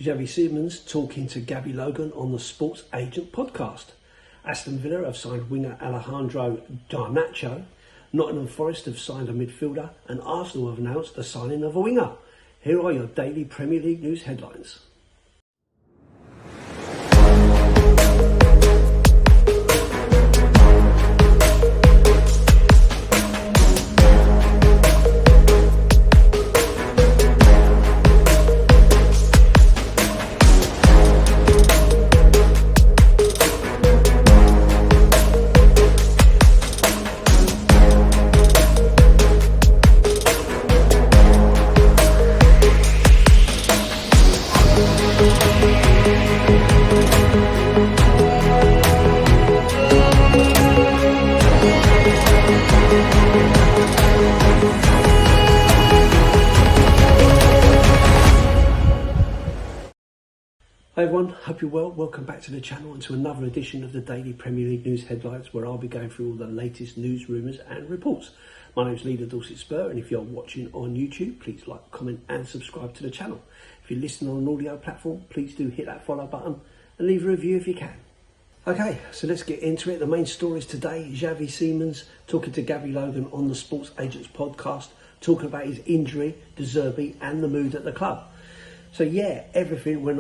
Xavi Simons talking to Gabby Logan on the Sports Agent Podcast. Aston Villa have signed winger Alejandro Garnacho. Nottingham Forest have signed a midfielder, and Arsenal have announced the signing of a winger. Here are your daily Premier League news headlines. Hi everyone, hope you're well. Welcome back to the channel and to another edition of the Daily Premier League News Headlines, where I'll be going through all the latest news, rumours and reports. My name's Lee The Dorset Spur, and if you're watching on YouTube, please like, comment and subscribe to the channel. If you're listening on an audio platform, please do hit that follow button and leave a review if you can. Okay, so let's get into it. The main stories today: Xavi Simons talking to Gabby Logan on the Sports Agents Podcast, talking about his injury, De Zerbi and the mood at the club. So yeah, everything when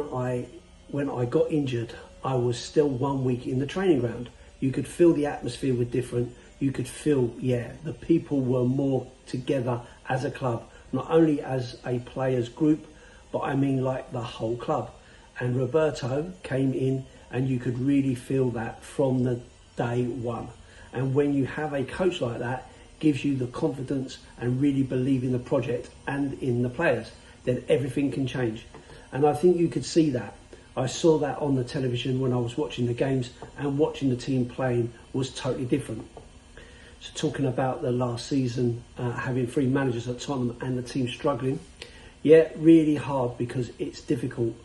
I got injured, I was still 1 week in the training ground. You could feel the atmosphere was different. You could feel, the people were more together as a club, not only as a players group, but I mean like the whole club. And Roberto came in and you could really feel that from the day one. And when you have a coach like that, gives you the confidence and really believe in the project and in the players, then everything can change. And I think you could see that. I saw that on the television when I was watching the games, and watching the team playing was totally different. So talking about the last season, having three managers at Tottenham and the team struggling, really hard because it's difficult.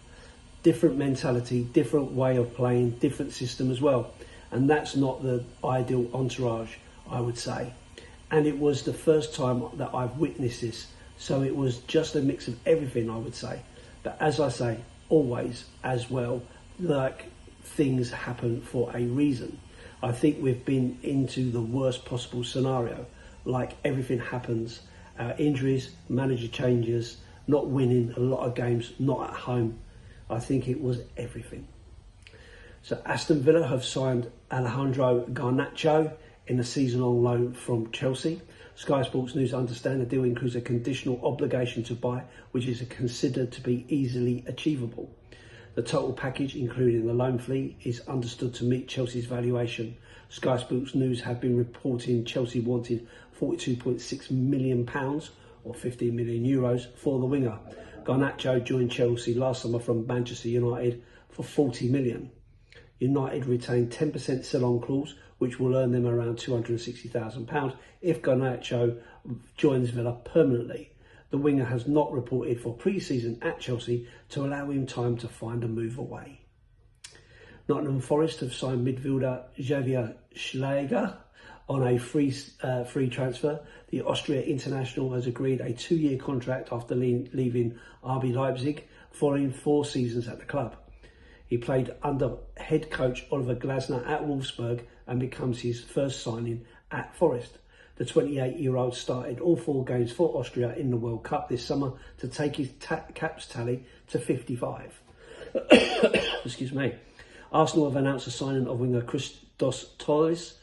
Different mentality, different way of playing, different system as well. And that's not the ideal entourage, I would say. And it was the first time that I've witnessed this. So it was just a mix of everything, I would say. But as I say, always as well, like things happen for a reason. I think we've been into the worst possible scenario. Like everything happens, injuries, manager changes, not winning a lot of games, not at home. I think it was everything. So Aston Villa have signed Alejandro Garnacho in a season-long loan from Chelsea. Sky Sports News understand the deal includes a conditional obligation to buy, which is considered to be easily achievable. The total package, including the loan fee, is understood to meet Chelsea's valuation. Sky Sports News have been reporting Chelsea wanted £42.6 million or 15 million euros for the winger. Garnacho joined Chelsea last summer from Manchester United for 40 million. United retained 10% sell-on clause, which will earn them around £260,000 if Garnacho joins Villa permanently. The winger has not reported for pre-season at Chelsea to allow him time to find a move away. Nottingham Forest have signed midfielder Xavi Simons on a free transfer. The Austria international has agreed a 2-year contract after leaving RB Leipzig, following 4 seasons at the club. He played under head coach Oliver Glasner at Wolfsburg and becomes his first signing at Forest. The 28-year-old started all 4 games for Austria in the World Cup this summer to take his caps tally to 55. Excuse me. Arsenal have announced the signing of winger Christos Torres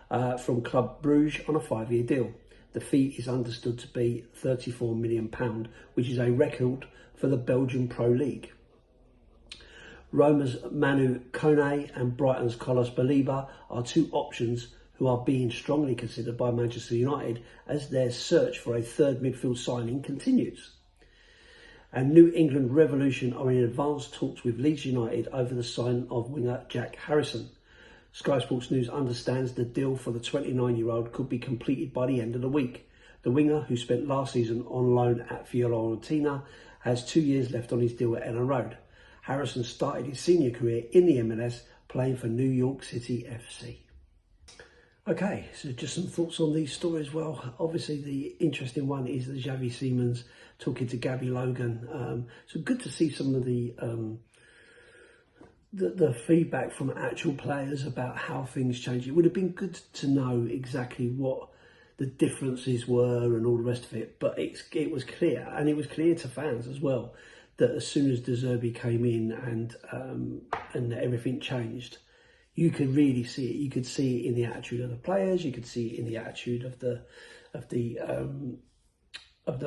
from Club Bruges on a 5-year deal. The fee is understood to be £34 million, which is a record for the Belgian Pro League. Roma's Manu Kone and Brighton's Carlos Baleba are 2 options who are being strongly considered by Manchester United as their search for a third midfield signing continues. And New England Revolution are in advanced talks with Leeds United over the signing of winger Jack Harrison. Sky Sports News understands the deal for the 29-year-old could be completed by the end of the week. The winger, who spent last season on loan at Fiorentina, has 2 years left on his deal at Ellen Road. Harrison started his senior career in the MLS, playing for New York City FC. Okay, so just some thoughts on these stories. Well, obviously the interesting one is the Xavi Simons talking to Gabby Logan. So good to see some of the feedback from actual players about how things change. It would have been good to know exactly what the differences were and all the rest of it, but it was clear, and it was clear to fans as well, that as soon as De Zerbi came in and everything changed, you could really see it. You could see it in the attitude of the players. You could see it in the attitude of the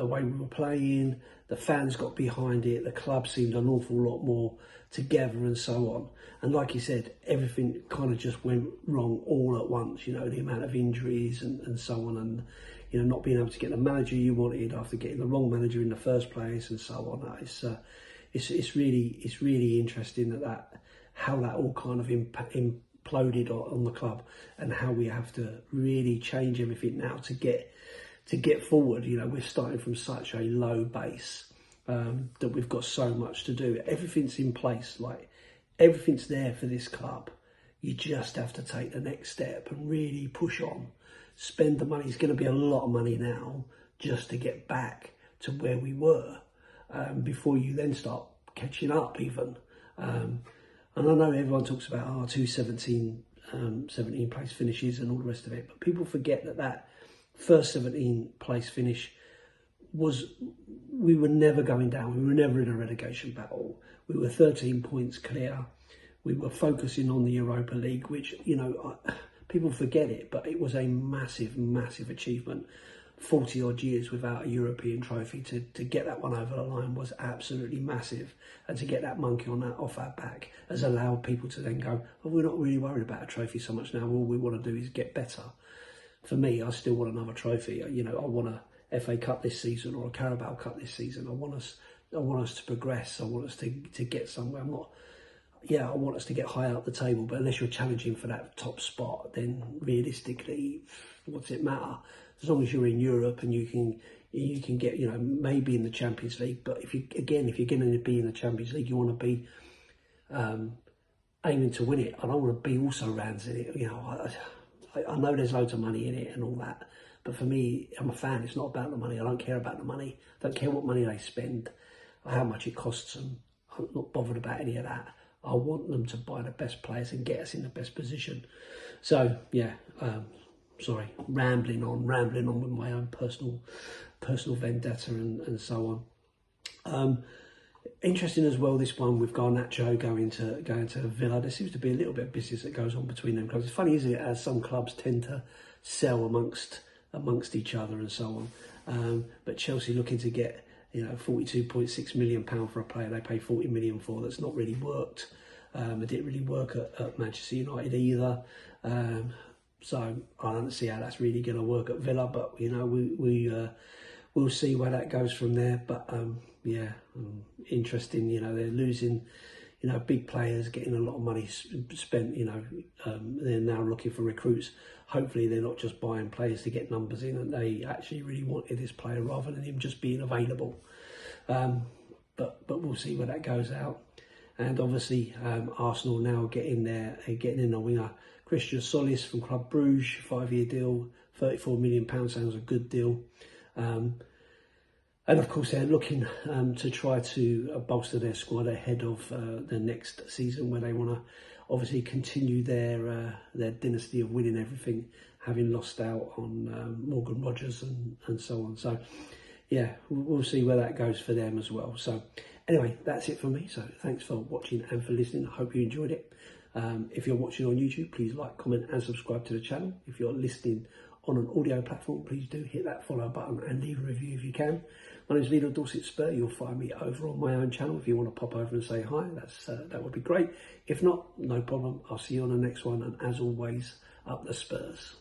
way we were playing. The fans got behind it. The club seemed an awful lot more together and so on. And like you said, everything kind of just went wrong all at once. You know, the amount of injuries and so on, and you know, not being able to get the manager you wanted after getting the wrong manager in the first place and so on. It's really interesting how that all kind of imploded on the club, and how we have to really change everything now to get forward. You know, we're starting from such a low base that we've got so much to do. Everything's in place, like everything's there for this club. You just have to take the next step and really push on. Spend the money. It's going to be a lot of money now just to get back to where we were before you then start catching up even. And I know everyone talks about 17 place finishes and all the rest of it, but people forget that first 17 place finish we were never going down. We were never in a relegation battle. We were 13 points clear. We were focusing on the Europa League, which, you know, people forget it, but it was a massive, massive achievement. 40 odd years without a European trophy, to get that one over the line was absolutely massive, and to get that monkey off our back has allowed people to then go, oh, we're not really worried about a trophy so much now. All we want to do is get better. For me, I still want another trophy. You know, I want a FA Cup this season or a Carabao Cup this season. I want us to progress. I want us to get somewhere. I want us to get high up the table, but unless you're challenging for that top spot, then realistically, what's it matter? As long as you're in Europe and you can get, you know, maybe in the Champions League. But if you're going to be in the Champions League, you want to be aiming to win it. I don't want to be also rounds in it. You know, I know there's loads of money in it and all that, but for me, I'm a fan. It's not about the money. I don't care about the money. I don't care what money they spend or how much it costs them. I'm not bothered about any of that. I want them to buy the best players and get us in the best position. So yeah, sorry, rambling on with my own personal vendetta and so on. Interesting as well, this one with Garnacho going to Villa. There seems to be a little bit of business that goes on between them clubs. It's funny, isn't it, as some clubs tend to sell amongst each other and so on. But Chelsea looking to get, you know, £42.6 million for a player they pay 40 million for. That's not really worked. It didn't really work at Manchester United either. So I don't see how that's really going to work at Villa. But you know, we'll see where that goes from there. But interesting. You know, they're losing, you know, big players, getting a lot of money spent. You know, they're now looking for recruits. Hopefully, they're not just buying players to get numbers in, and they actually really wanted this player rather than him just being available. But we'll see where that goes out. And obviously, Arsenal now getting in a winger, Christian Solis from Club Bruges, 5-year deal, £34 million sounds a good deal. And of course, they're looking to try to bolster their squad ahead of the next season, where they want to obviously continue their dynasty of winning everything, having lost out on Morgan Rogers and so on. So yeah, we'll see where that goes for them as well. So anyway, that's it from me. So thanks for watching and for listening. I hope you enjoyed it. If you're watching on YouTube, please like, comment and subscribe to the channel. If you're listening on an audio platform, please do hit that follow button and leave a review if you can. My name is Lee The Dorset Spur. You'll find me over on my own channel. If you want to pop over and say hi, that would be great. If not, no problem. I'll see you on the next one. And as always, up the Spurs.